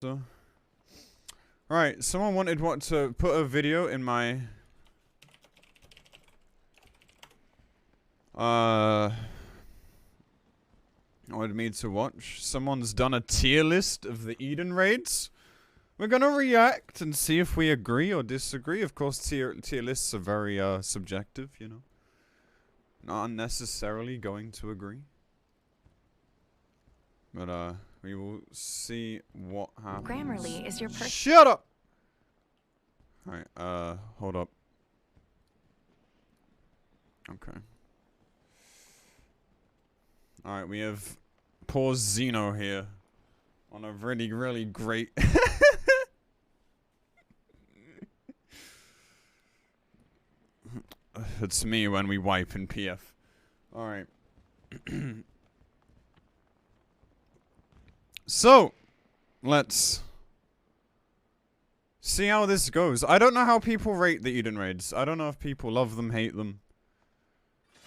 So, right, someone wanted to put a video in my wanted me to watch. Someone's done a tier list of the Eden raids. We're gonna react and see if we agree or disagree. Of course, tier lists are very subjective, you know. Not necessarily going to agree. But we will see what happens. Grammarly is your person. Shut up! Alright, hold up. Okay. Alright, we have poor Xeno here. On a really, really great... It's me when we wipe in PF. Alright. So, let's see how this goes. I don't know how people rate the Eden raids. I don't know if people love them, hate them.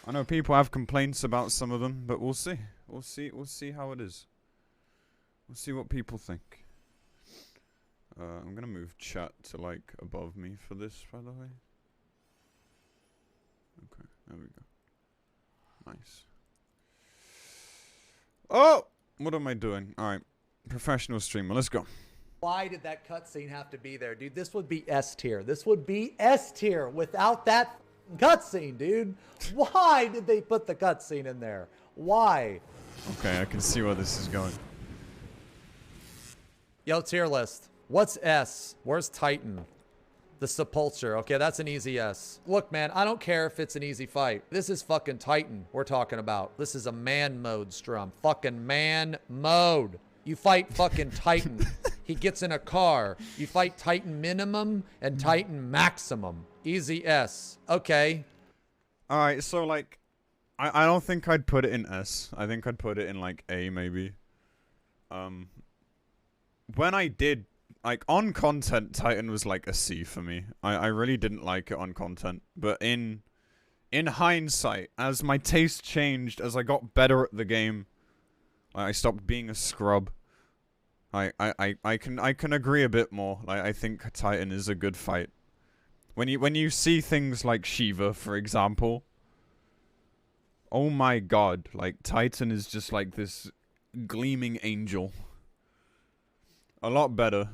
I know people have complaints about some of them, but we'll see. We'll see how it is. We'll see what people think. I'm gonna move chat to like above me for this, by the way. Okay, there we go. Nice. Oh! What am I doing? Alright. Professional streamer, let's go. Why did that cutscene have to be there, dude? This would be S tier. This would be S tier without that cutscene, dude. Why did they put the cutscene in there? Why? Okay, I can see where this is going. Yo, tier list. What's S? Where's Titan? The Sepulcher. Okay, that's an easy S. Look, man, I don't care if it's an easy fight. This is fucking Titan we're talking about. This is a man mode, Strum. Fucking man mode. You fight fucking Titan. He gets in a car. You fight Titan minimum and Titan maximum. Easy S. Okay. Alright, so like, I don't think I'd put it in S. I think I'd put it in like A maybe. When I did, like on content, Titan was like a C for me. I really didn't like it on content. But in hindsight, as my taste changed, as I got better at the game, I stopped being a scrub. I can agree a bit more. Like I think Titan is a good fight. When you see things like Shiva, for example, oh my god, like Titan is just like this gleaming angel. A lot better.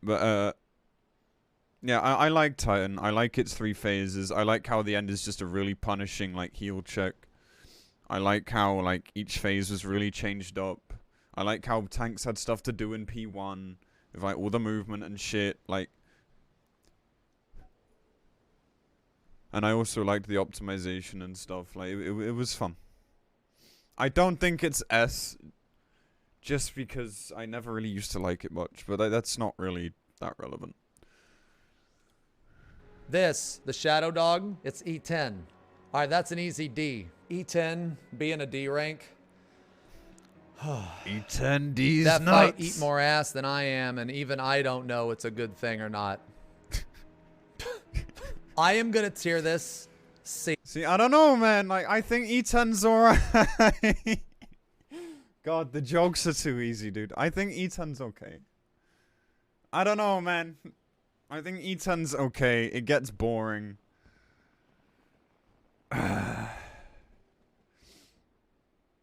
But yeah, I like Titan. I like its 3 phases. I like how the end is just a really punishing like heal check. I like how like each phase was really changed up. I like how tanks had stuff to do in P1 with like all the movement and shit. Like, and I also liked the optimization and stuff. Like it was fun. I don't think it's S, just because I never really used to like it much. But that's not really that relevant. This, the Shadow Dog, it's E10. All right, that's an easy D. E10 being a D rank. E10 D's that nuts. fight eat more ass than I am, and even I don't know it's a good thing or not. I am gonna tier this C. See, I don't know, man. Like, I think E10's alright. God, the jokes are too easy, dude. I think E10's okay. I don't know, man. I think E10's okay. It gets boring.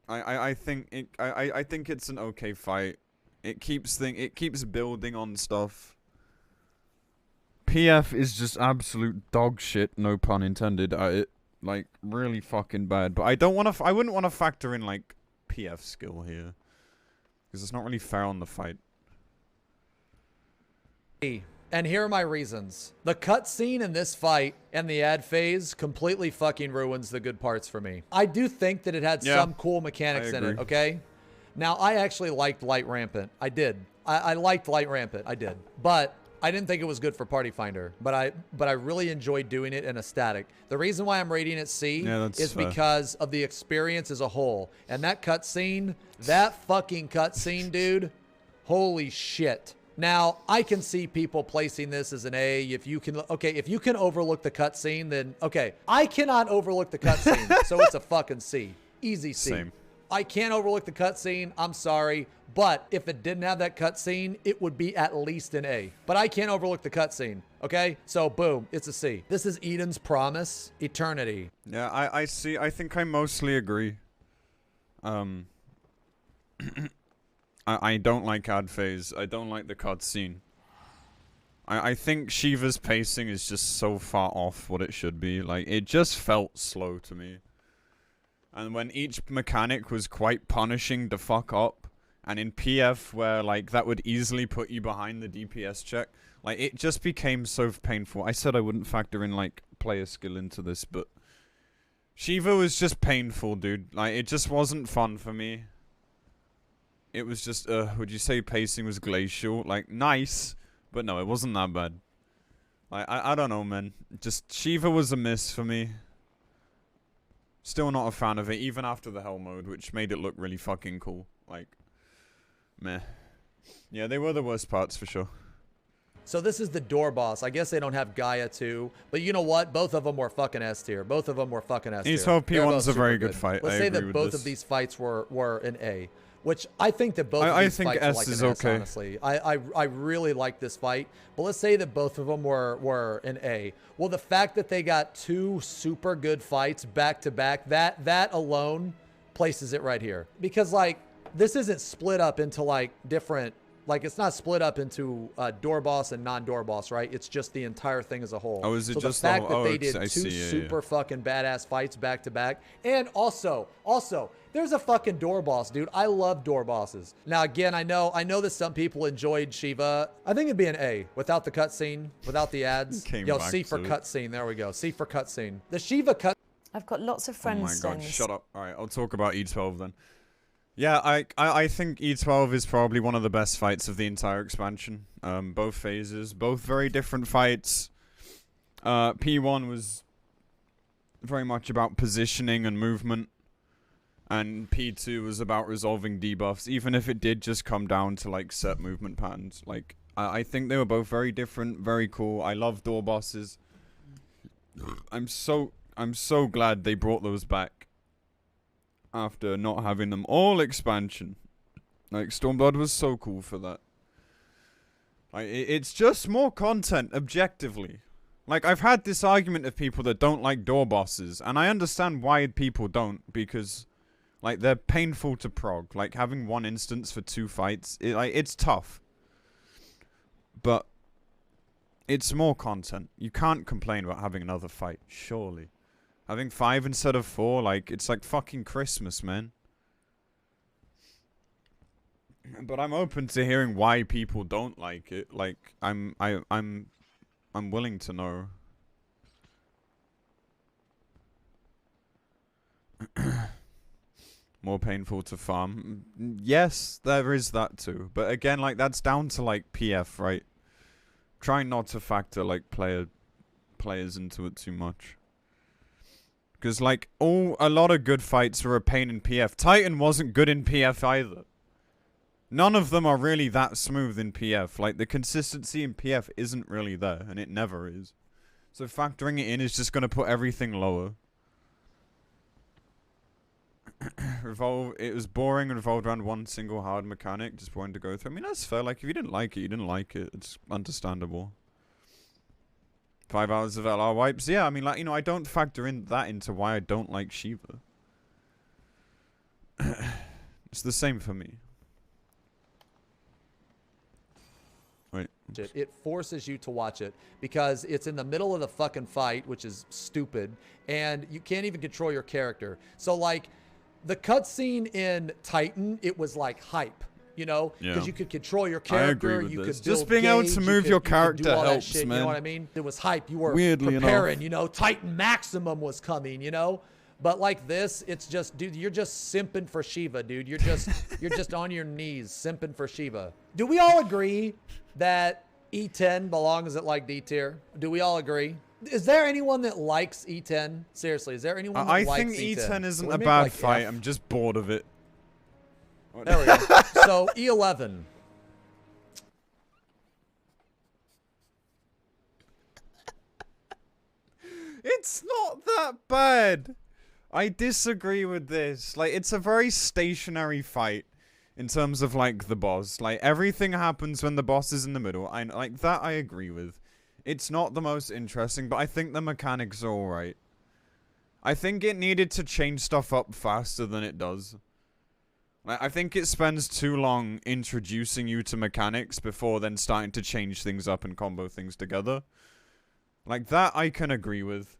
I think it's an okay fight. It keeps building on stuff. PF is just absolute dog shit, no pun intended. It like really fucking bad. But I wouldn't want to factor in like PF skill here, because it's not really fair on the fight. And here are my reasons. The cutscene in this fight and the ad phase completely fucking ruins the good parts for me. I do think that it had some cool mechanics in it, okay? Now, I actually liked Light Rampant. I did. I liked Light Rampant. I did. But I didn't think it was good for Party Finder. But I really enjoyed doing it in a static. The reason why I'm rating it C is because of the experience as a whole. And that cutscene, that fucking cutscene, dude, holy shit. Now, I can see people placing this as an A. If you can overlook the cutscene, then okay. I cannot overlook the cutscene, so it's a fucking C. Easy C. Same. I can't overlook the cutscene. I'm sorry. But if it didn't have that cutscene, it would be at least an A. But I can't overlook the cutscene. Okay? So boom, it's a C. This is Eden's Promise, Eternity. Yeah, I see. I think I mostly agree. I don't like ad phase. I don't like the cutscene. I think Shiva's pacing is just so far off what it should be. Like, it just felt slow to me. And when each mechanic was quite punishing to fuck up, and in PF where, like, that would easily put you behind the DPS check, like, it just became so painful. I said I wouldn't factor in, like, player skill into this, but Shiva was just painful, dude. Like, it just wasn't fun for me. It was just, would you say pacing was glacial? Like, nice, but no, it wasn't that bad. Like, I don't know, man. Just, Shiva was a miss for me. Still not a fan of it, even after the hell mode, which made it look really fucking cool. Like, meh. Yeah, they were the worst parts for sure. So this is the door boss. I guess they don't have Gaia too, but you know what? Both of them were fucking S tier. Both of them were fucking S tier. E12 P1's a very good fight. Let's say that both of these fights were an A, which I think that both of these fights were like an S, honestly. I really like this fight, but let's say that both of them were an A. Well, the fact that they got two super good fights back to back, that alone places it right here. Because like, this isn't split up into like different, like it's not split up into door boss and non-door boss, right? It's just the entire thing as a whole. Oh, is it so just the fact that they did two super fucking badass fights back to back, and also, there's a fucking door boss, dude. I love door bosses. Now, again, I know that some people enjoyed Shiva. I think it'd be an A without the cutscene, without the ads. Yo, C for cutscene. There we go. C for cutscene. The Shiva cut. I've got lots of friends. Oh my god, shut up. All right, I'll talk about E12 then. Yeah, I think E12 is probably one of the best fights of the entire expansion. Both phases, both very different fights. P1 was very much about positioning and movement, and P2 was about resolving debuffs, even if it did just come down to like set movement patterns. Like, I think they were both very different, very cool. I love door bosses. I'm so glad they brought those back. After not having them all expansion. Like, Stormblood was so cool for that. Like, it's just more content, objectively. Like, I've had this argument of people that don't like door bosses, and I understand why people don't, because, like, they're painful to prog. Like, having one instance for two fights, it's tough. But it's more content. You can't complain about having another fight, surely. Having 5 instead of 4, like, it's like fucking Christmas, man. But I'm open to hearing why people don't like it. Like, I'm willing to know. More painful to farm. Yes, there is that too. But again, like, that's down to like PF, right? Trying not to factor like players into it too much. Because, like, a lot of good fights were a pain in PF. Titan wasn't good in PF either. None of them are really that smooth in PF. Like, the consistency in PF isn't really there, and it never is. So factoring it in is just going to put everything lower. It was boring and revolved around one single hard mechanic, just wanting to go through. I mean, that's fair. Like, if you didn't like it, you didn't like it. It's understandable. 5 hours of LR wipes. Yeah, I mean, like, you know, I don't factor in that into why I don't like Shiva. It's the same for me. Wait. It forces you to watch it because it's in the middle of the fucking fight, which is stupid, and you can't even control your character. So, like, the cutscene in Titan, it was like hype. You know, because you could control your character. I agree with you this. could just being able to move your character helps, shit, man. You know what I mean? It was hype. You were Weirdly preparing. enough. You know, Titan Maximum was coming. You know, but like this, it's just, dude, you're just simping for Shiva, dude. You're just on your knees simping for Shiva. Do we all agree that E10 belongs at like D tier? Do we all agree? Is there anyone that likes E10? Seriously, is there anyone that likes E10? I think E10 isn't a bad fight. I'm just bored of it. There we go. So, E11. It's not that bad. I disagree with this. Like, it's a very stationary fight in terms of, like, the boss. Like, everything happens when the boss is in the middle. Like, that I agree with. It's not the most interesting, but I think the mechanics are alright. I think it needed to change stuff up faster than it does. Like, I think it spends too long introducing you to mechanics before then starting to change things up and combo things together. Like, that I can agree with.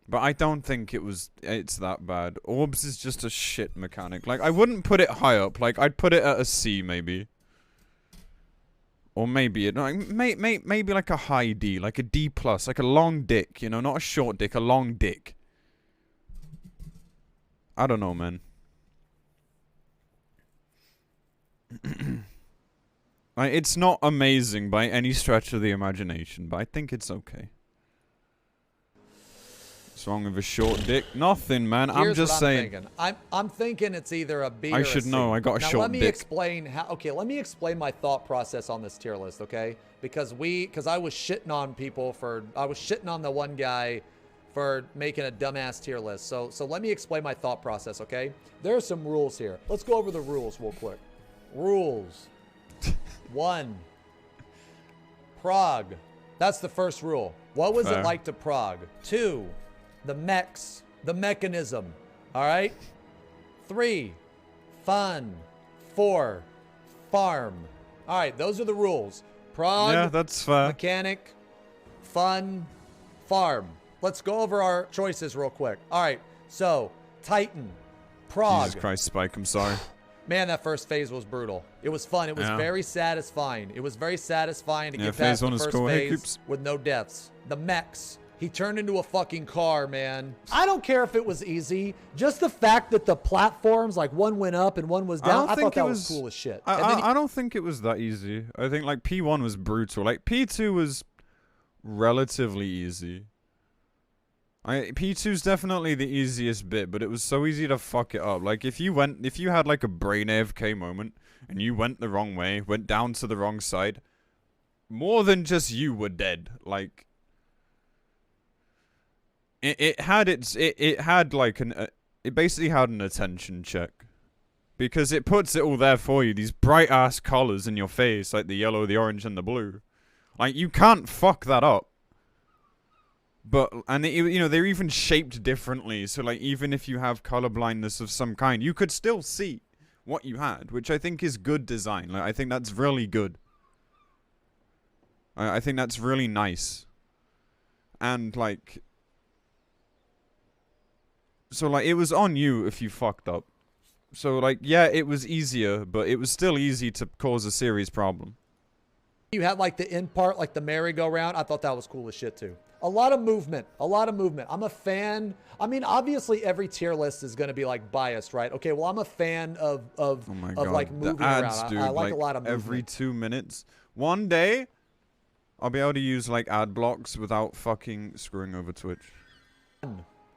But I don't think it's that bad. Orbs is just a shit mechanic. Like, I wouldn't put it high up. Like, I'd put it at a C, maybe. Or maybe, maybe like a high D. Like a D+. Like a long dick, you know? Not a short dick, a long dick. I don't know, man. Like, it's not amazing by any stretch of the imagination, but I think it's okay. What's wrong with a short dick? Nothing, man. I'm just saying. I'm thinking it's either a B or a C. I should know. I got a short dick. Now let me explain how. Okay, let me explain my thought process on this tier list. Okay, because I was shitting on people for. I was shitting on the one guy for making a dumbass tier list. So let me explain my thought process. Okay, there are some rules here. Let's go over the rules real quick. Rules. 1. Prog. That's the first rule. What was it like to prog? 2. The mechs, the mechanism. All right. 3. Fun. 4. Farm. All right, those are the rules. Prog. Yeah, that's fair. Mechanic. Fun. Farm. Let's go over our choices real quick. All right. So Titan. Prog. Jesus Christ, Spike. I'm sorry. Man, that first phase was brutal. It was fun. It was very satisfying. It was very satisfying to get past the first phase with no deaths. The mechs. He turned into a fucking car, man. I don't care if it was easy. Just the fact that the platforms, like one went up and one was down, I thought that was cool as shit. I don't think it was that easy. I think like P1 was brutal. Like P2 was relatively easy. P2's definitely the easiest bit, but it was so easy to fuck it up. Like if you had like a brain AFK moment and you went the wrong way, went down to the wrong side, more than just you were dead. Like it basically had an attention check. Because it puts it all there for you, these bright ass colors in your face, like the yellow, the orange, and the blue. Like you can't fuck that up. And they're even shaped differently, so like even if you have color blindness of some kind, you could still see what you had, which I think is good design. Like I think that's really good. I think that's really nice. And like, so like it was on you if you fucked up. So like, yeah, it was easier, but it was still easy to cause a serious problem. You had like the end part, like the merry-go-round. I thought that was cool as shit too. A lot of movement. I'm a fan. I mean, obviously every tier list is going to be like biased, right? Okay, well, I'm a fan of like moving the ads, around. Dude, I like a lot of movement. Every 2 minutes. One day, I'll be able to use like ad blocks without fucking screwing over Twitch.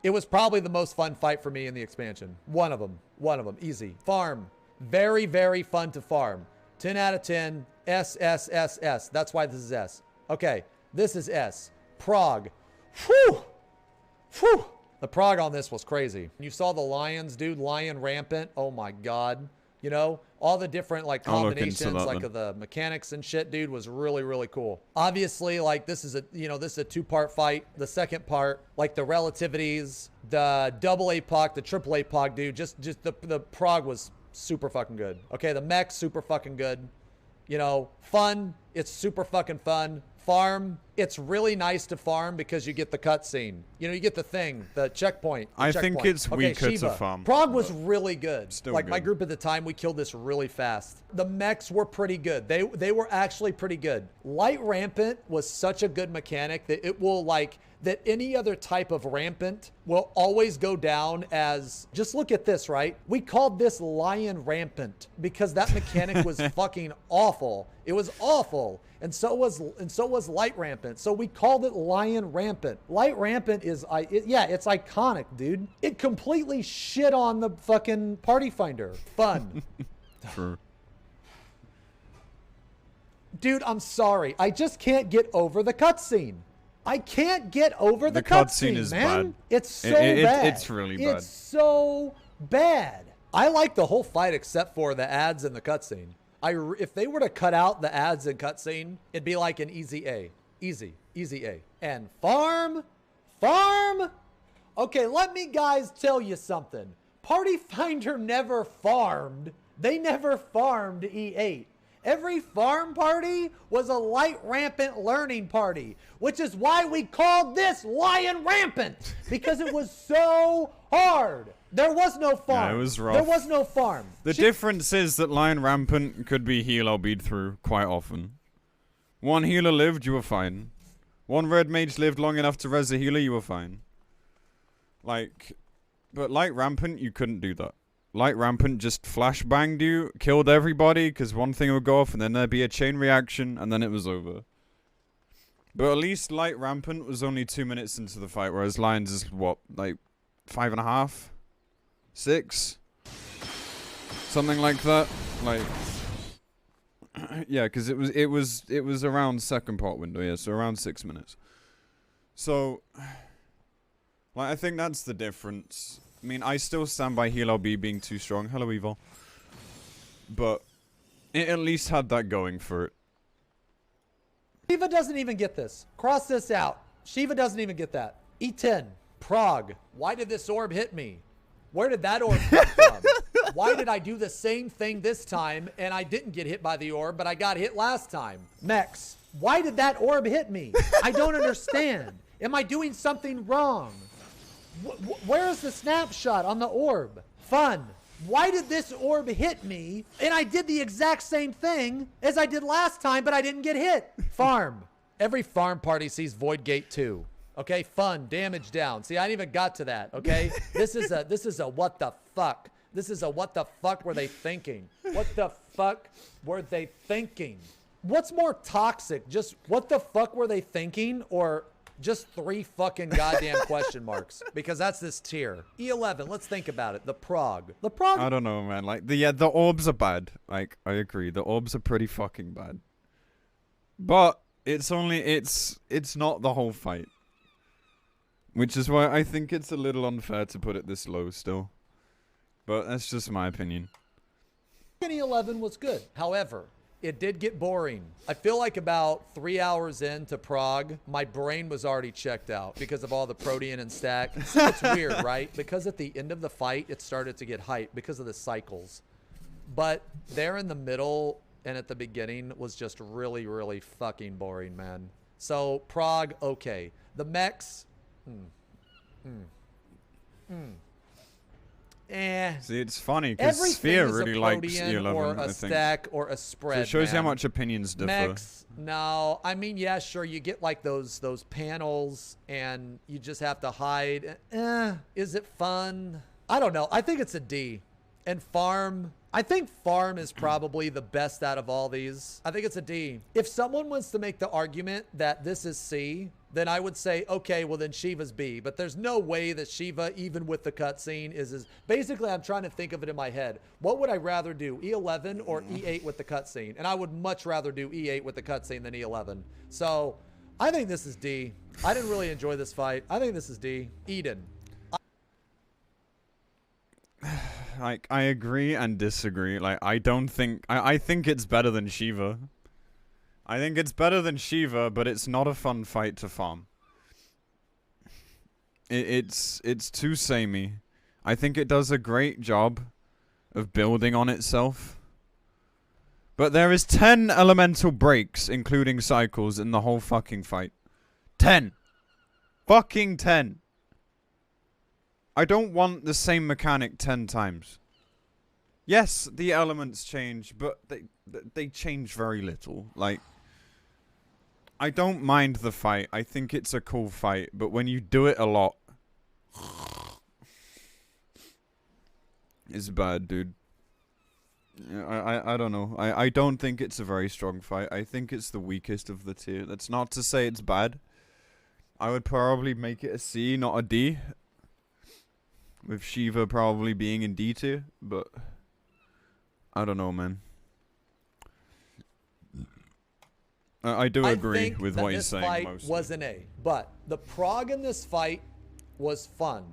It was probably the most fun fight for me in the expansion. One of them. Easy. Farm. Very, very fun to farm. 10 out of 10. S. That's why this is S. Okay, this is S. Prog. Whew. The prog on this was crazy. You saw the lions, dude. Lion rampant. Oh my god. You know, all the different like combinations, like of the mechanics and shit, dude, was really, really cool. Obviously, like this is a 2-part fight. The second part, like the relativities, the double APOC, the triple APOC, dude. Just the prog was super fucking good. Okay, the mech super fucking good. You know, fun. It's super fucking fun. Farm. It's really nice to farm because you get the cutscene. You know, you get the thing, the checkpoint. I think it's weaker to farm. Prog was really good. Still like good. my group at the time, we killed this really fast. The mechs were pretty good. They were actually pretty good. Light Rampant was such a good mechanic that it will like that any other type of rampant will always go down as, just look at this, right? We called this Lion Rampant because that mechanic was fucking awful. It was awful. And so was Light Rampant. So we called it Lion Rampant. Light Rampant is, it's iconic, dude. It completely shit on the fucking Party Finder. Fun. True. Dude, I'm sorry. I just can't get over the cutscene. I can't get over the cutscene, is man. bad. It's so bad. It's really bad. It's so bad. I like the whole fight except for the ads and the cutscene. If they were to cut out the ads and cutscene, it'd be like an easy A. Easy A. And farm. Okay, let me guys tell you something. Party Finder never farmed. They never farmed E8. Every farm party was a light rampant learning party, which is why we called this Lion Rampant, because it was so hard. There was no farm. Yeah, it was rough. There was no farm. The difference is that Lion Rampant could be heal or beat through quite often. One healer lived, you were fine. One red mage lived long enough to res a healer, you were fine. Like, but Light Rampant, you couldn't do that. Light Rampant just flashbanged you, killed everybody, because one thing would go off, and then there'd be a chain reaction, and then it was over. But at least Light Rampant was only 2 minutes into the fight, whereas Lion's is, what, like, 5.5? 6? Something like that? Like, yeah, because it was around second pot window, yeah, so around 6 minutes. So, like, I think that's the difference. I mean, I still stand by Heal LB being too strong. Hello, Evil. But it at least had that going for it. Shiva doesn't even get this. Cross this out. Shiva doesn't even get that. E10. Prague. Why did this orb hit me? Where did that orb come from? Why did I do the same thing this time and I didn't get hit by the orb, but I got hit last time? Mex. Why did that orb hit me? I don't understand. Am I doing something wrong? Where's the snapshot on the orb? Fun. Why did this orb hit me? And I did the exact same thing as I did last time, but I didn't get hit. Farm. Every farm party sees Void Gate 2. Okay, fun, damage down. See, I didn't even got to that, okay? This is a what the fuck. This is a what the fuck were they thinking? What the fuck were they thinking? What's more toxic? Just what the fuck were they thinking, or just 3 fucking goddamn question marks? Because that's this tier. E11, let's think about it. The Prague. I don't know, man. Like, the orbs are bad. Like, I agree. The orbs are pretty fucking bad. But it's not the whole fight. Which is why I think it's a little unfair to put it this low still. But that's just my opinion. E11 was good. However, it did get boring. I feel like about 3 hours into Prague, my brain was already checked out because of all the protein and stack. It's weird, right? Because at the end of the fight, it started to get hype because of the cycles. But there in the middle and at the beginning was just really, really fucking boring, man. So Prague, okay. The mechs, See, it's funny because Sphere really likes E11, or a I think. stack or a spread. So it shows man. how much opinions differ. Mechs, no. I mean, yeah, sure. You get like those panels and you just have to hide. Is it fun? I don't know. I think it's a D. And farm, I think farm is probably the best out of all these. I think it's a D. If someone wants to make the argument that this is C, then I would say, okay, well then Shiva's B. But there's no way that Shiva, even with the cutscene, is basically I'm trying to think of it in my head. What would I rather do, E11 or E8 with the cutscene? And I would much rather do E8 with the cutscene than E11. So I think this is D. I didn't really enjoy this fight. I think this is D. Eden. Like, I agree and disagree. Like, I think it's better than Shiva. I think it's better than Shiva, but it's not a fun fight to farm. It's too samey. I think it does a great job of building on itself. But there is 10 elemental breaks, including cycles, in the whole fucking fight. 10. Fucking 10. I don't want the same mechanic 10 times. Yes, the elements change, but they change very little. Like, I don't mind the fight. I think it's a cool fight, but when you do it a lot, it's bad, dude. I don't know. I don't think it's a very strong fight. I think it's the weakest of the tier. That's not to say it's bad. I would probably make it a C, not a D. With Shiva probably being in D tier, but I don't know, man. I do agree with what he's saying. This fight was an A, but the prog in this fight was fun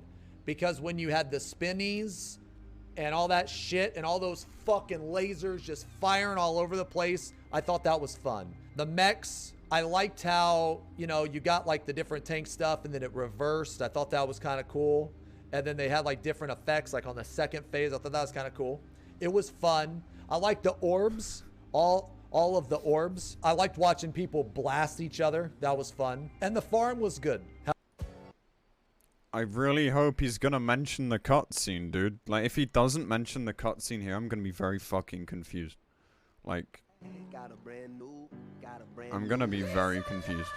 because when you had the spinnies and all that shit and all those fucking lasers just firing all over the place, I thought that was fun. The mechs, I liked how, you know, you got like the different tank stuff and then it reversed. I thought that was kind of cool. And then they had like different effects, like on the second phase. I thought that was kind of cool. It was fun. I liked the orbs, all of the orbs. I liked watching people blast each other. That was fun. And the farm was good. I really hope he's gonna mention the cutscene, dude. Like, if he doesn't mention the cutscene here, I'm gonna be very fucking confused. Like, I'm gonna be very confused.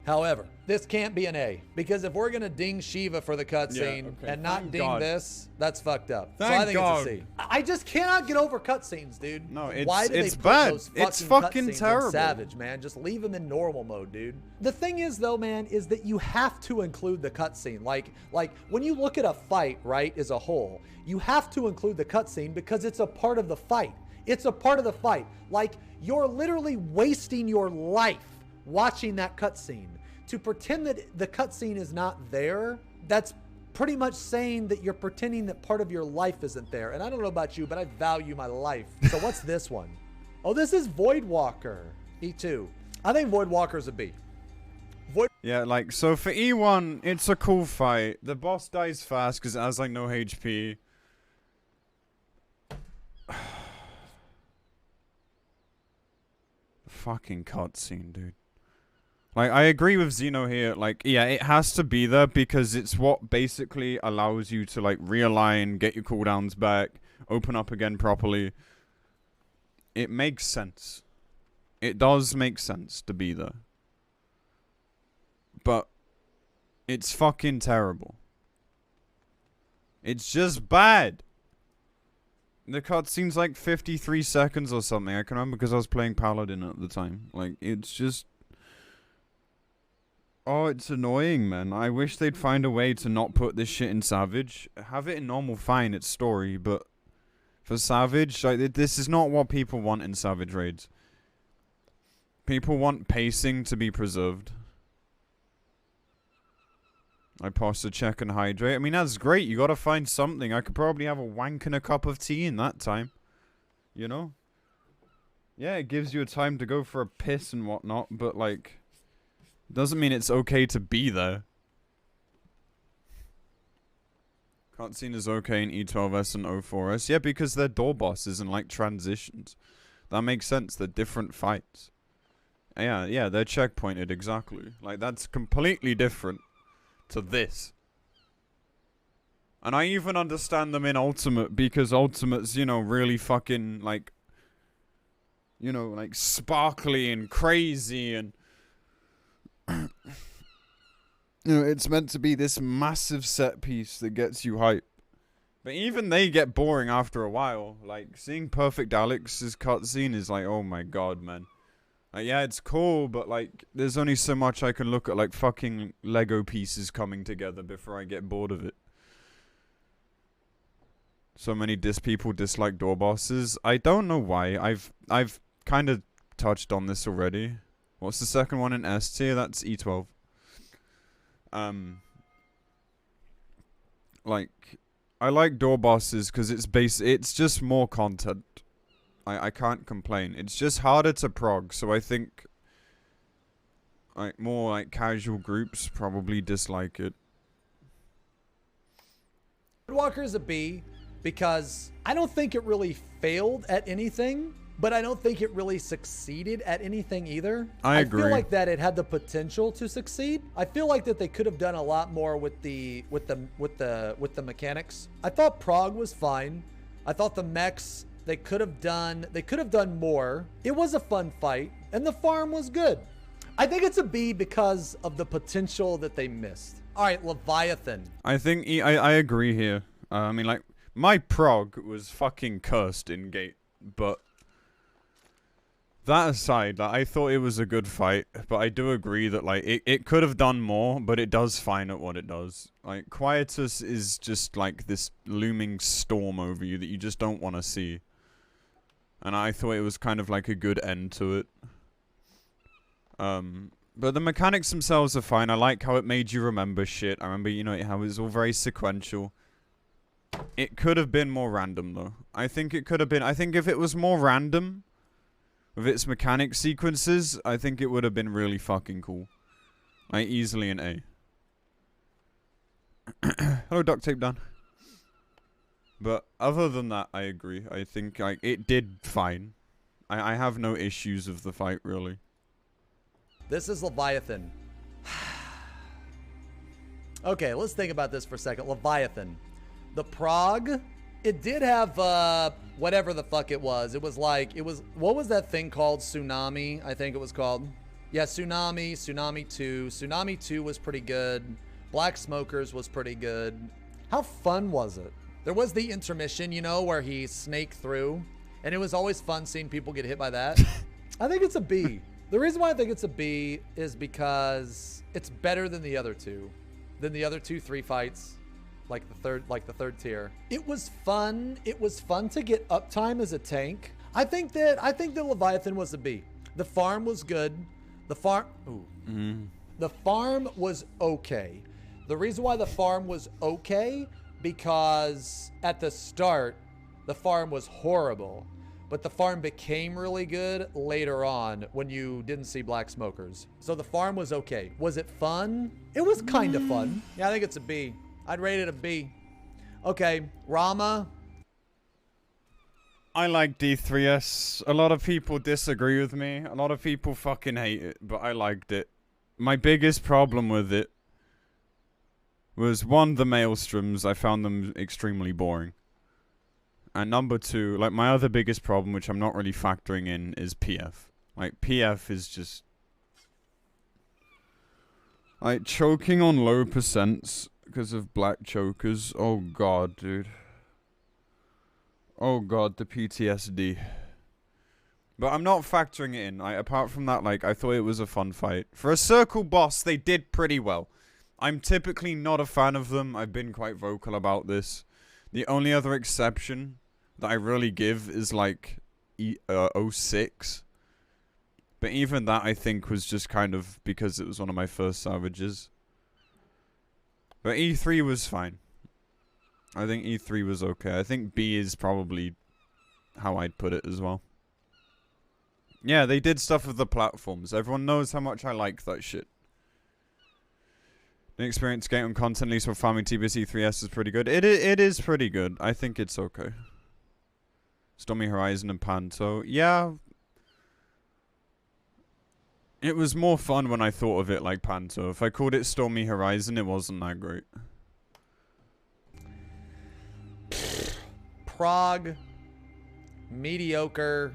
However, this can't be an A, because if we're gonna ding Shiva for the cutscene and not ding this, that's fucked up. So I think it's a C. I just cannot get over cutscenes, dude. No, it's Why do they put bad. Those it's fucking terrible. Savage, man. Just leave them in normal mode, dude. The thing is, though, man, is that you have to include the cutscene. Like when you look at a fight, right, as a whole, you have to include the cutscene because it's a part of the fight. It's a part of the fight. Like, you're literally wasting your life watching that cutscene. To pretend that the cutscene is not there, that's pretty much saying that you're pretending that part of your life isn't there. And I don't know about you, but I value my life. So what's this one? Oh, this is Voidwalker. E2. I think Voidwalker's a B. Yeah, like, so for E1, it's a cool fight. The boss dies fast because it has, like, no HP. Fucking cutscene, dude. Like, I agree with Xeno here. Like, yeah, it has to be there because it's what basically allows you to, like, realign, get your cooldowns back, open up again properly. It makes sense. It does make sense to be there. But it's fucking terrible. It's just bad. The cutscene's like 53 seconds or something. I can remember because I was playing Paladin at the time. Like, it's just... Oh, it's annoying, man. I wish they'd find a way to not put this shit in Savage. Have it in normal, fine, it's story, but... For Savage, like, this is not what people want in Savage raids. People want pacing to be preserved. I pause to check and hydrate. I mean, that's great. You gotta find something. I could probably have a wank and a cup of tea in that time. You know? Yeah, it gives you a time to go for a piss and whatnot, but, like... Doesn't mean it's okay to be there. Cutscene is okay in E12S and O4S. Yeah, because they're door bosses and, like, transitions. That makes sense. They're different fights. Yeah, they're checkpointed, exactly. Like, that's completely different to this. And I even understand them in Ultimate, because Ultimate's, you know, really fucking, like... You know, like, sparkly and crazy and... You know, it's meant to be this massive set piece that gets you hype. But even they get boring after a while. Like, seeing Perfect Alex's cutscene is like, oh my god, man. Like, yeah, it's cool, but like, there's only so much I can look at, like, fucking Lego pieces coming together before I get bored of it. So many people dislike door bosses. I don't know why. I've kind of touched on this already. What's the second one in S tier? That's E12. Like, I like door bosses because it's just more content. I can't complain. It's just harder to prog, so I think like more like casual groups probably dislike it. Walker is a B because I don't think it really failed at anything. But I don't think it really succeeded at anything either. I agree. I feel like that it had the potential to succeed. I feel like that they could have done a lot more with the mechanics. I thought Prague was fine. I thought the mechs they could have done more. It was a fun fight, and the farm was good. I think it's a B because of the potential that they missed. All right, Leviathan. I think I agree here. I mean, like, my Prague was fucking cursed in Gate, but. That aside, like, I thought it was a good fight, but I do agree that, like, it could have done more, but it does fine at what it does. Like, Quietus is just, like, this looming storm over you that you just don't want to see. And I thought it was kind of like a good end to it. But the mechanics themselves are fine. I like how it made you remember shit. I remember, you know, how it was all very sequential. It could have been more random, though. I think it could have been. I think if it was more random with its mechanic sequences, I think it would have been really fucking cool. Like, easily an A. Hello, duct tape Dan. But other than that, I agree. I think, like, it did fine. I have no issues with the fight, really. This is Leviathan. Okay, let's think about this for a second. Leviathan. The Prague, it did have whatever the fuck it was. It was like, what was that thing called? Tsunami, I think it was called. Yeah, Tsunami, Tsunami 2. Tsunami 2 was pretty good. Black Smokers was pretty good. How fun was it? There was the intermission, you know, where he snaked through. And it was always fun seeing people get hit by that. I think it's a B. The reason why I think it's a B is because it's better than the other two. Than the other 3 fights. Like the third tier. It was fun. It was fun to get uptime as a tank. I think that Leviathan was a B. The farm was good. The farm was okay. The reason why the farm was okay, because at the start, the farm was horrible. But the farm became really good later on when you didn't see black smokers. So the farm was okay. Was it fun? It was kind of fun. Yeah, I think it's a B. I'd rate it a B. Okay, Rama. I like D3S. A lot of people disagree with me. A lot of people fucking hate it, but I liked it. My biggest problem with it was, one, the maelstroms. I found them extremely boring. And number 2, like, my other biggest problem, which I'm not really factoring in, is PF. Like, PF is just... like, choking on low percents because of black chokers. Oh god, dude. Oh god, the PTSD. But I'm not factoring it in. Apart from that, like, I thought it was a fun fight. For a circle boss, they did pretty well. I'm typically not a fan of them. I've been quite vocal about this. The only other exception that I really give is, like, 06. But even that, I think, was just kind of because it was one of my first Savages. But E3 was fine. I think E3 was okay. I think B is probably how I'd put it as well. Yeah, they did stuff with the platforms. Everyone knows how much I like that shit. The experience gate on content, at least for farming TBS E3S, is pretty good. It is pretty good. I think it's okay. Stormy Horizon and Panto. Yeah. It was more fun when I thought of it like Panto. If I called it Stormy Horizon, it wasn't that great. Prague. Mediocre.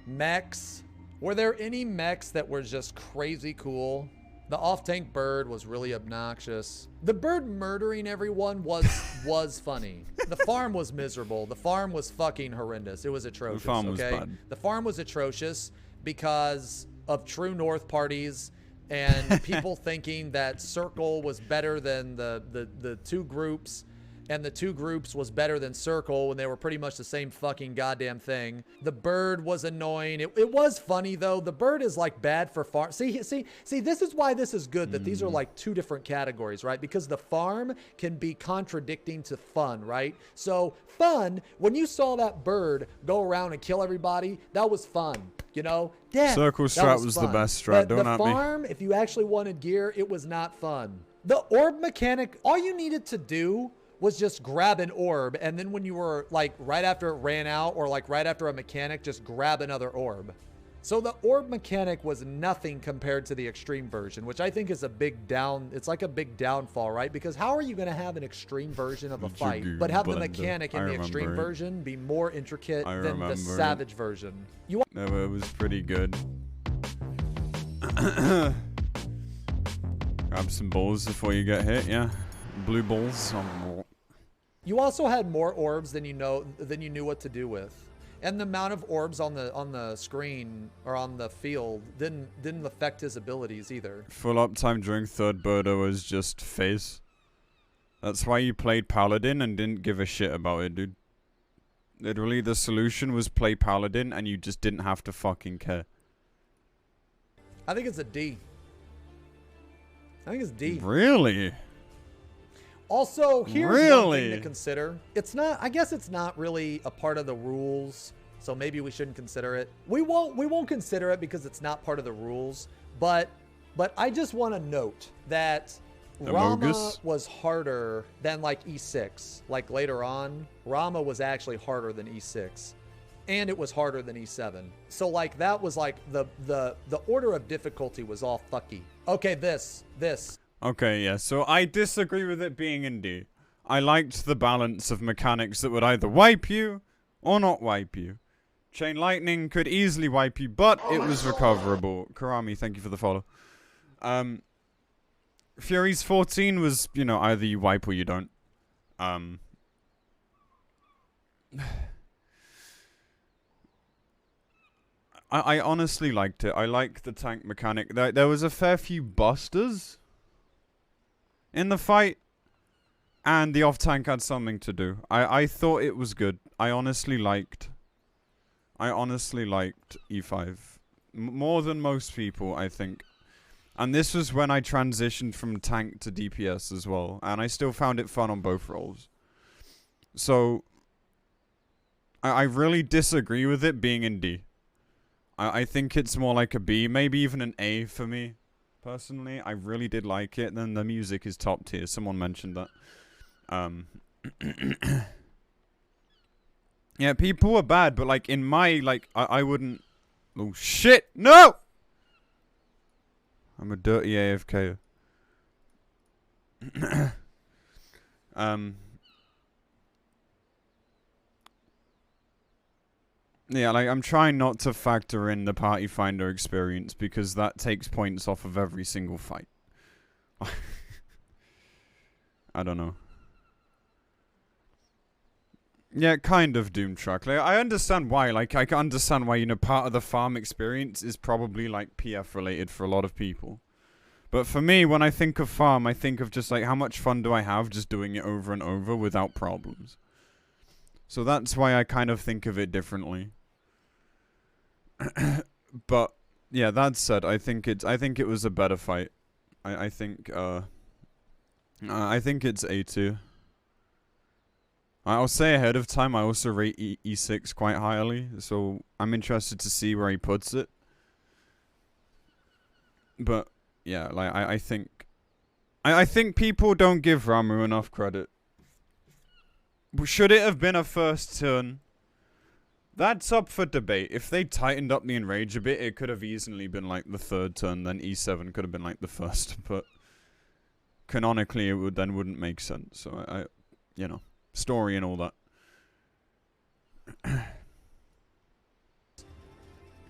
Mechs. Were there any mechs that were just crazy cool? The off-tank bird was really obnoxious. The bird murdering everyone was funny. The farm was miserable. The farm was fucking horrendous. It was atrocious. The farm was bad. The farm was atrocious because of True North parties and people thinking that Circle was better than the two groups, and the two groups was better than Circle when they were pretty much the same fucking goddamn thing. The bird was annoying. It was funny, though. The bird is, like, bad for farm. See, this is why this is good, that these are, like, two different categories, right? Because the farm can be contradicting to fun, right? So, fun, when you saw that bird go around and kill everybody, that was fun, you know? Death, Circle strat was the best strat, don't at me. The farm, if you actually wanted gear, it was not fun. The orb mechanic, all you needed to do was just grab an orb, and then when you were, like, right after it ran out, or, like, right after a mechanic, just grab another orb. So the orb mechanic was nothing compared to the extreme version, which I think is a big it's like a big downfall, right? Because how are you going to have an extreme version of a fight, but have the mechanic in the extreme version be more intricate than the Savage version? No, it was pretty good. Grab some balls before you get hit, yeah. Blue balls. You also had more orbs than you knew what to do with, and the amount of orbs on the screen or on the field didn't affect his abilities either. Full uptime during third Birdo was just phase. That's why you played Paladin and didn't give a shit about it, dude. Literally, the solution was play Paladin, and you just didn't have to fucking care. I think it's a D. I think it's D. Really? Also, here's one thing to consider. It's not, I guess it's not really a part of the rules, so maybe we shouldn't consider it. We won't consider it because it's not part of the rules, but I just want to note that Rama was harder than like E6. Like later on, Rama was actually harder than E6. And it was harder than E7. So like that was like the order of difficulty was all fucky. Okay, this. Okay, yeah, so I disagree with it being in D. I liked the balance of mechanics that would either wipe you or not wipe you. Chain Lightning could easily wipe you, but it was recoverable. Karami, thank you for the follow. Fury's 14 was, you know, either you wipe or you don't. I honestly liked it. I like the tank mechanic. There was a fair few busters in the fight, and the off-tank had something to do. I thought it was good. I honestly liked E5 more than most people, I think. And this was when I transitioned from tank to DPS as well, and I still found it fun on both roles. So I really disagree with it being in D. I think it's more like a B, maybe even an A for me. Personally, I really did like it. Then the music is top tier. Someone mentioned that. Yeah, people were bad, but like in my I wouldn't. Oh shit! No! I'm a dirty AFK. Yeah, like, I'm trying not to factor in the Party Finder experience because that takes points off of every single fight. I don't know. Yeah, kind of Doom Track. Like, I understand why. Like, I can understand why, you know, part of the farm experience is probably, like, PF related for a lot of people. But for me, when I think of farm, I think of just, like, how much fun do I have just doing it over and over without problems. So that's why I kind of think of it differently. But yeah, that said, I think it was a better fight. I think it's A2. I'll say ahead of time, I also rate E6 quite highly, so I'm interested to see where he puts it. But yeah, like I think people don't give Ramu enough credit. Should it have been a first turn? That's up for debate. If they tightened up the enrage a bit, it could have easily been like the third turn, then E7 could have been like the first, but canonically it wouldn't make sense. So I you know, story and all that.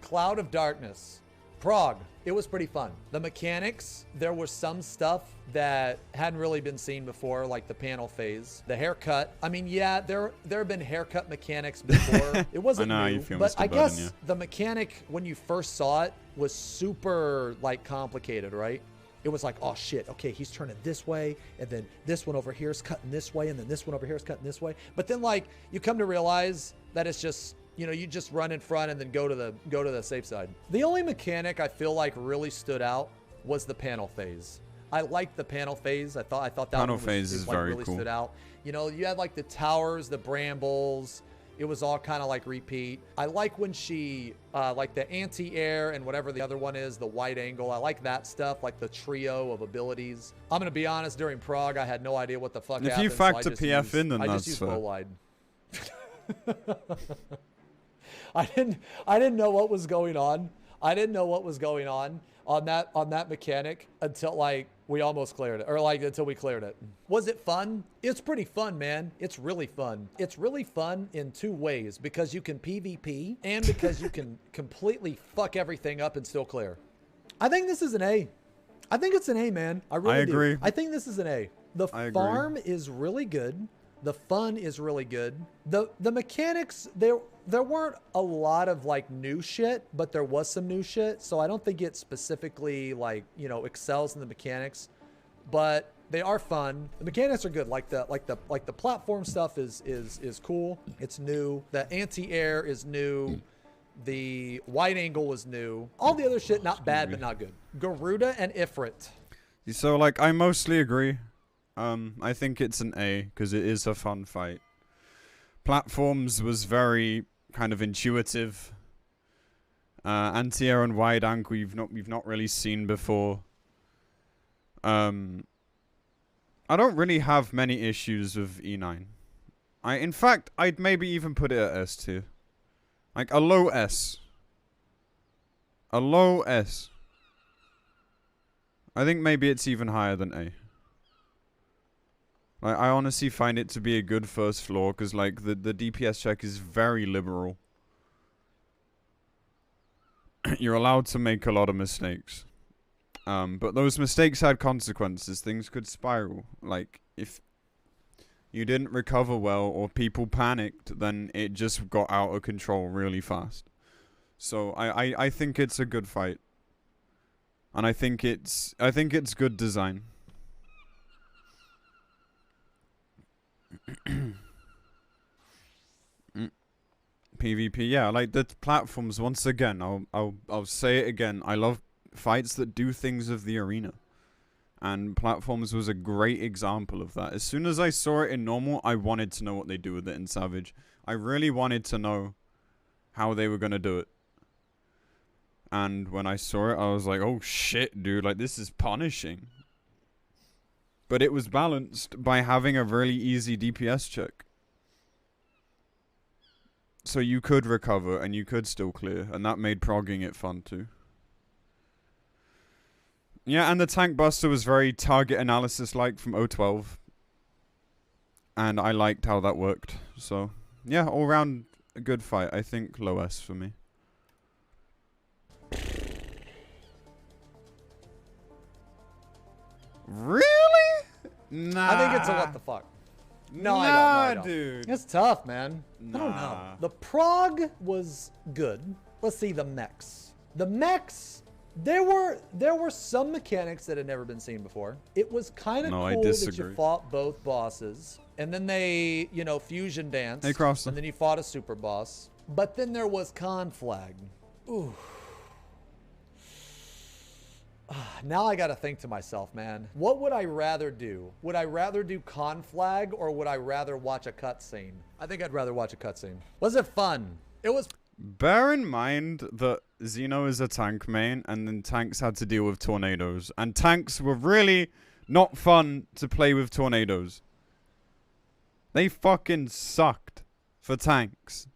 Cloud of Darkness. Prague. It was pretty fun. The mechanics, there was some stuff that hadn't really been seen before, like the panel phase. The haircut. I mean, yeah, there have been haircut mechanics before. It wasn't new, but I guess the mechanic, when you first saw it, was super, like, complicated, right? It was like, oh shit, okay, he's turning this way, and then this one over here is cutting this way, and then this one over here is cutting this way. But then, like, you come to realize that it's just, you know, you just run in front and then go to the safe side. The only mechanic I feel like really stood out was the panel phase. I liked the panel phase. I thought that panel phase is like very really cool. Stood out. You know, you had like the towers, the brambles. It was all kind of like repeat. I like when she, like the anti-air and whatever the other one is, the wide angle. I like that stuff, like the trio of abilities. I'm gonna be honest. During Prague, I had no idea what the fuck happened. If you factor PF in, then I that's just used low wide. I didn't know what was going on. I didn't know what was going on that mechanic until like we almost cleared it, or like until we cleared it. Was it fun? It's pretty fun, man. It's really fun. It's really fun in two ways, because you can PvP and because you can completely fuck everything up and still clear. I think this is an A. I think it's an A, man. I really agree. I think this is an A. The farm is really good. The fun is really good. The mechanics, there weren't a lot of like new shit, but there was some new shit. So I don't think it specifically like, you know, excels in the mechanics, but they are fun. The mechanics are good. Like the platform stuff is cool. It's new. The anti-air is new. The wide angle was new. All the other shit, not bad, but not good. Garuda and Ifrit. So, like, I mostly agree. I think it's an A, because it is a fun fight. Platforms was very kind of intuitive. Anti-air and wide angle we've not really seen before. I don't really have many issues with E9. In fact, I'd maybe even put it at S tier. Like a low S. A low S. I think maybe it's even higher than A. Like, I honestly find it to be a good first floor, because like the DPS check is very liberal. You're allowed to make a lot of mistakes. But those mistakes had consequences. Things could spiral. Like, if you didn't recover well or people panicked, then it just got out of control really fast. So I think it's a good fight. And I think it's good design. PvP, yeah, like the platforms. Once again, I'll say it again. I love fights that do things of the arena, and platforms was a great example of that. As soon as I saw it in normal, I wanted to know what they do with it in Savage. I really wanted to know how they were gonna do it. And when I saw it, I was like, oh shit, dude, like this is punishing. But it was balanced by having a really easy DPS check. So you could recover and you could still clear, and that made progging it fun too. Yeah, and the tank buster was very target analysis like from 012. And I liked how that worked. So, yeah, all round a good fight. I think low S for me. Really? Nah. I think it's a what the fuck. No, I don't. Dude. It's tough, man. Nah. I don't know. The prog was good. Let's see the mechs. The mechs, there were some mechanics that had never been seen before. It was kind of cool that you fought both bosses, and then they, you know, fusion danced. Hey, Cross. And then you fought a super boss. But then there was conflag. Ooh. Now I gotta think to myself, man, what would I rather do? Would I rather do conflag or would I rather watch a cutscene? I think I'd rather watch a cutscene. Was it fun? It was. Bear in mind that Xeno is a tank main, and then tanks had to deal with tornadoes, and tanks were really not fun to play with tornadoes. They fucking sucked for tanks.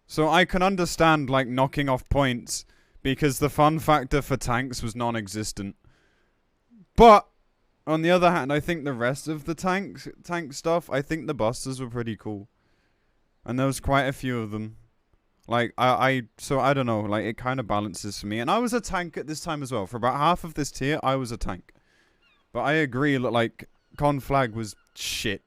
So I can understand like knocking off points, because the fun factor for tanks was non-existent. But, on the other hand, I think the rest of the tank stuff, I think the busters were pretty cool. And there was quite a few of them. Like, so I don't know, like, it kind of balances for me. And I was a tank at this time as well. For about half of this tier, I was a tank. But I agree that, like, conflag was shit.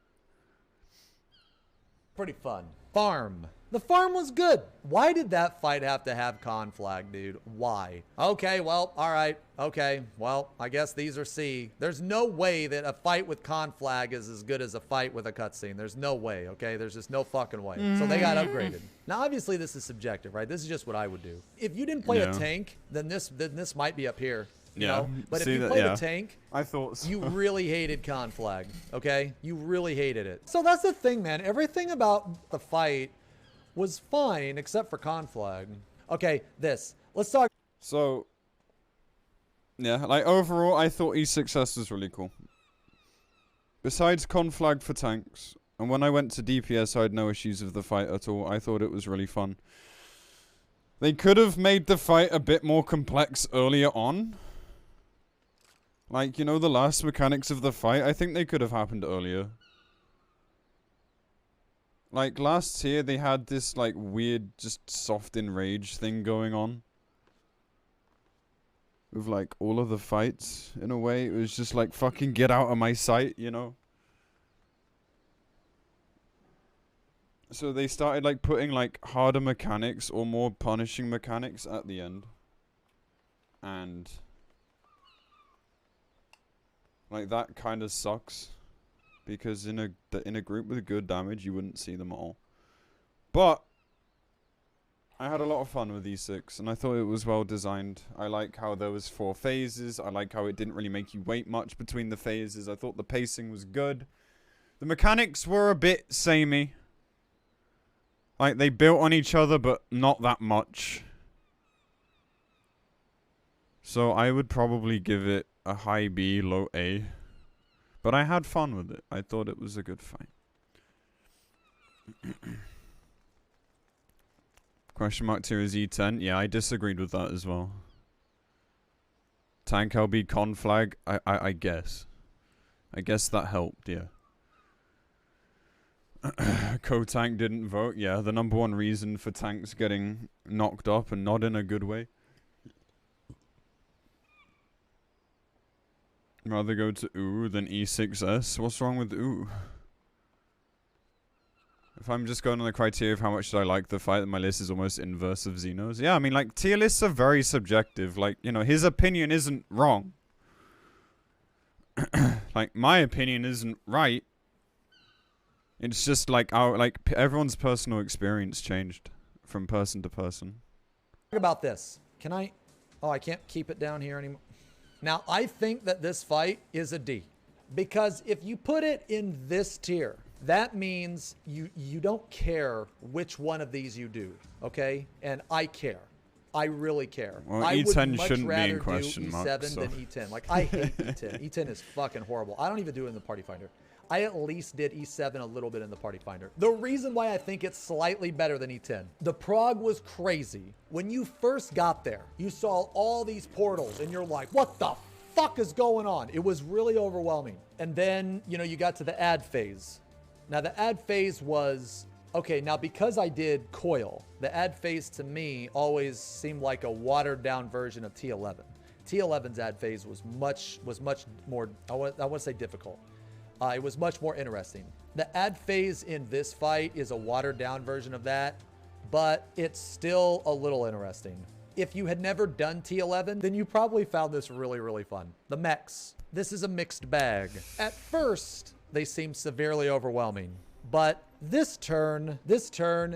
Pretty fun. Farm. The farm was good. Why did that fight have to have conflag, dude? Why? Okay, well, all right. Okay, well, I guess these are C. There's no way that a fight with conflag is as good as a fight with a cutscene. There's no way, okay? There's just no fucking way. So they got upgraded. Now, obviously, this is subjective, right? This is just what I would do. If you didn't play a tank, then this might be up here. You know? But if you played a tank, I thought so. You really hated conflag, okay? You really hated it. So that's the thing, man. Everything about the fight was fine except for conflag. Okay, let's talk. So, yeah, like overall, I thought E6S was really cool. Besides conflag for tanks, and when I went to DPS, I had no issues with the fight at all. I thought it was really fun. They could have made the fight a bit more complex earlier on. Like, you know, the last mechanics of the fight, I think they could have happened earlier. Like, last tier, they had this, like, weird, just soft enrage thing going on. With, like, all of the fights, in a way. It was just like, fucking get out of my sight, you know? So they started, like, putting, like, harder mechanics or more punishing mechanics at the end. And like, that kind of sucks. Because in a group with good damage, you wouldn't see them all. But I had a lot of fun with E6, and I thought it was well designed. I like how there was 4 phases. I like how it didn't really make you wait much between the phases. I thought the pacing was good. The mechanics were a bit samey. Like, they built on each other, but not that much. So I would probably give it a high B, low A. But I had fun with it. I thought it was a good fight. Question mark tier is E10. Yeah, I disagreed with that as well. Tank LB con flag. I guess. I guess that helped, yeah. Co-tank didn't vote. Yeah, the #1 reason for tanks getting knocked up and not in a good way. Rather go to ooh than E6S. What's wrong with ooh? If I'm just going on the criteria of how much did I like the fight, then my list is almost inverse of Xeno's. Yeah, I mean, like, tier lists are very subjective. Like, you know, his opinion isn't wrong. Like, my opinion isn't right. It's just, like, everyone's personal experience changed from person to person. Talk about this. Can I... Oh, I can't keep it down here anymore. Now, I think that this fight is a D. Because if you put it in this tier... That means you don't care which one of these you do, okay? And I care. I really care. Well, I E10 would much shouldn't be in rather question do mark, E7 so. than E10. Like, I hate E10. E10 is fucking horrible. I don't even do it in the Party Finder. I at least did E7 a little bit in the Party Finder. The reason why I think it's slightly better than E10, the prog was crazy. When you first got there, you saw all these portals and you're like, what the fuck is going on? It was really overwhelming. And then, you know, you got to the ad phase. Now, the ad phase was, okay, now because I did Coil, the ad phase to me always seemed like a watered down version of T11. T11's ad phase was much more, I want to say difficult. It was much more interesting. The ad phase in this fight is a watered down version of that, but it's still a little interesting. If you had never done T11, then you probably found this really, really fun. The mechs. This is a mixed bag. At first, they seem severely overwhelming, but this turn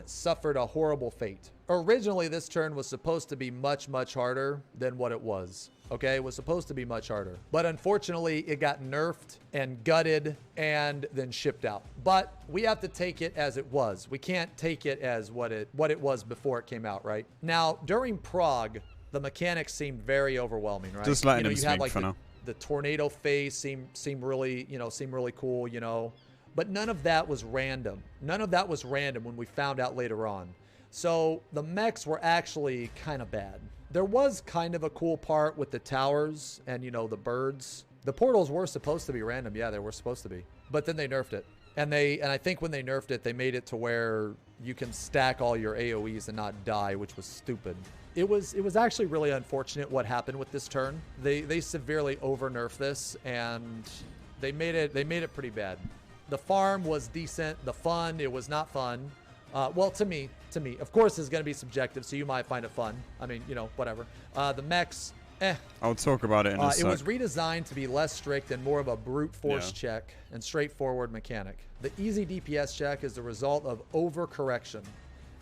suffered a horrible fate. Originally, this turn was supposed to be much, much harder than what it was. Okay, it was supposed to be much harder, but unfortunately, it got nerfed and gutted and then shipped out. But we have to take it as it was. We can't take it as what it was before it came out, right? Now, during Prague, the mechanics seemed very overwhelming, right? Just letting him speak for now. The tornado phase seemed really, really cool, but none of that was random. None of that was random when we found out later on. So the mechs were actually kind of bad. There was kind of a cool part with the towers and, the birds. The portals were supposed to be random. Yeah, they were supposed to be, but then they nerfed it. And I think when they nerfed it, they made it to where you can stack all your AoEs and not die, which was stupid. It was actually really unfortunate what happened with this turn. They severely over-nerfed this, and they made it pretty bad. The farm was decent. The fun, it was not fun. Well, to me, of course, it's going to be subjective, so you might find it fun. I mean, whatever. The mechs, I'll talk about it in a sec. It was redesigned to be less strict and more of a brute force check and straightforward mechanic. The easy DPS check is the result of overcorrection.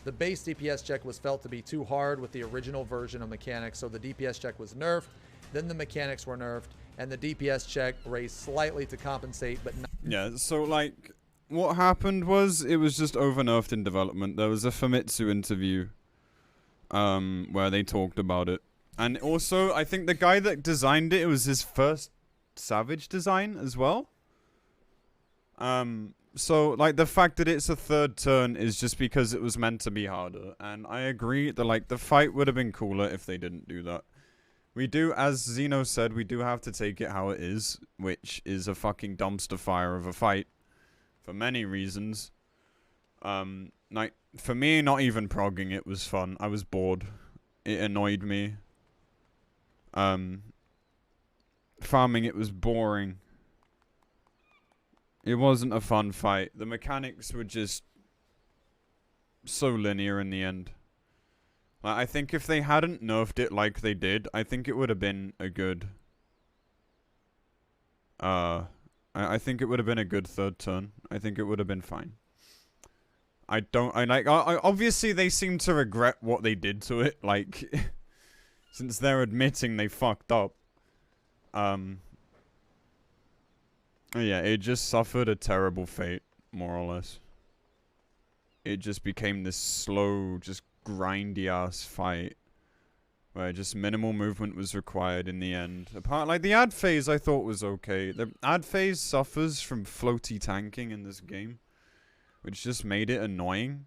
The base DPS check was felt to be too hard with the original version of mechanics, so the DPS check was nerfed, then the mechanics were nerfed, and the DPS check raised slightly to compensate, but not. Yeah, so, like, what happened was, it was just over-nerfed in development. There was a Famitsu interview, where they talked about it. And also, I think the guy that designed it was his first Savage design as well. So, like, the fact that it's a third turn is just because it was meant to be harder. And I agree that, like, the fight would have been cooler if they didn't do that. We do, as Xeno said, we do have to take it how it is, which is a fucking dumpster fire of a fight. For many reasons. Like, for me, not even progging it was fun. I was bored. It annoyed me. Farming it was boring. It wasn't a fun fight. The mechanics were just so linear in the end. Like, I think if they hadn't nerfed it like they did, I think it would have been a good... I think it would have been a good third turn. I think it would have been fine. Obviously they seem to regret what they did to it, like, since they're admitting they fucked up. Yeah, it just suffered a terrible fate, more or less. It just became this slow, just grindy-ass fight, where just minimal movement was required in the end. Like, the ad phase I thought was okay. The ad phase suffers from floaty tanking in this game, which just made it annoying.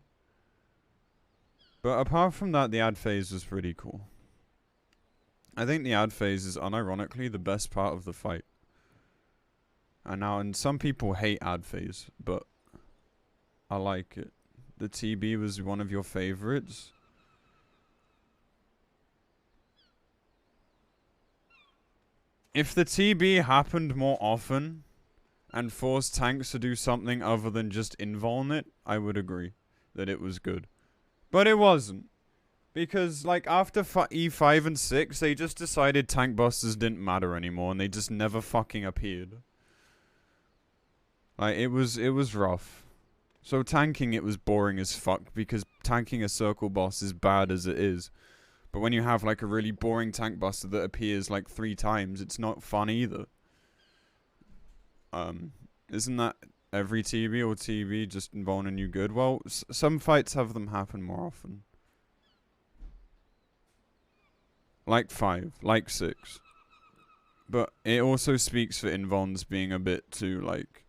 But apart from that, the ad phase was pretty cool. I think the ad phase is unironically the best part of the fight. And some people hate ad phase, but I like it. The TB was one of your favorites. If the TB happened more often and forced tanks to do something other than just invuln it, I would agree that it was good. But it wasn't. Because, like, after E5 and 6, they just decided tank busters didn't matter anymore, and they just never fucking appeared. Like, it was rough. So tanking it was boring as fuck, because tanking a circle boss is bad as it is. But when you have, like, a really boring tank buster that appears, like, 3 times, it's not fun either. Isn't that every TB or TB just invulning you good? Well, some fights have them happen more often. Like 5, like 6. But it also speaks for invulns being a bit too, like,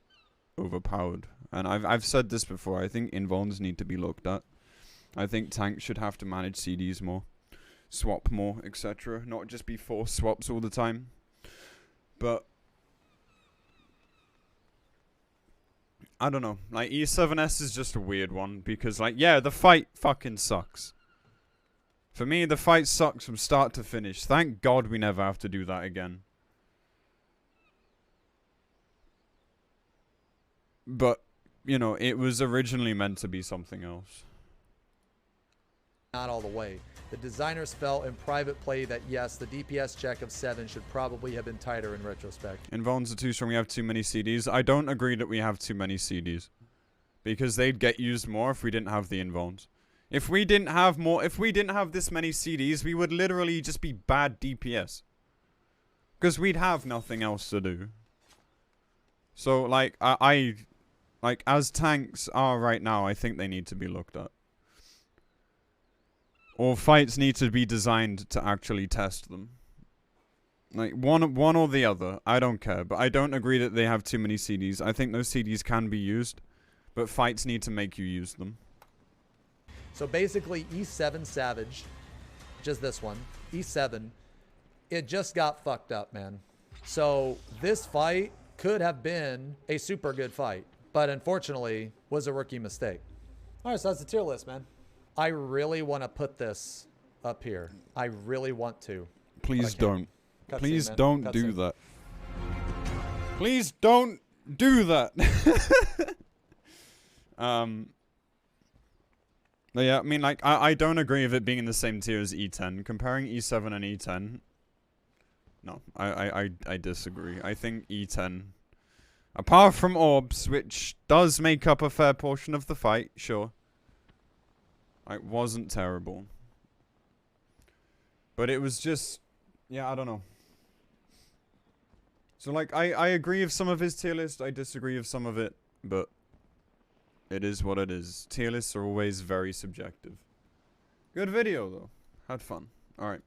overpowered. And I've said this before, I think invulns need to be looked at. I think tanks should have to manage CDs more, swap more, etc. Not just be forced swaps all the time. But I don't know, like E7S is just a weird one because, like, yeah, the fight fucking sucks. For me, the fight sucks from start to finish. Thank God we never have to do that again. But, you know, it was originally meant to be something else. Not all the way. The designers felt in private play that, yes, the DPS check of 7 should probably have been tighter in retrospect. Invulns are too strong, we have too many CDs. I don't agree that we have too many CDs. Because they'd get used more if we didn't have the invulns. If we didn't have this many CDs, we would literally just be bad DPS. Because we'd have nothing else to do. So, like, like, as tanks are right now, I think they need to be looked at. Or fights need to be designed to actually test them. Like, one or the other. I don't care. But I don't agree that they have too many CDs. I think those CDs can be used. But fights need to make you use them. So basically, E7 Savage, just this one, E7, it just got fucked up, man. So this fight could have been a super good fight, but unfortunately was a rookie mistake. All right, so that's the tier list, man. I really want to put this up here. I really want to. Please don't. Please don't do that. Please don't do that. But yeah, I mean, like, I don't agree with it being in the same tier as E10. Comparing E7 and E10, no, I disagree. I think E10, apart from orbs, which does make up a fair portion of the fight, sure, it wasn't terrible. But it was just, yeah, I don't know. So, like, I agree with some of his tier list, I disagree with some of it, but it is what it is. Tier lists are always very subjective. Good video, though. Had fun. Alright.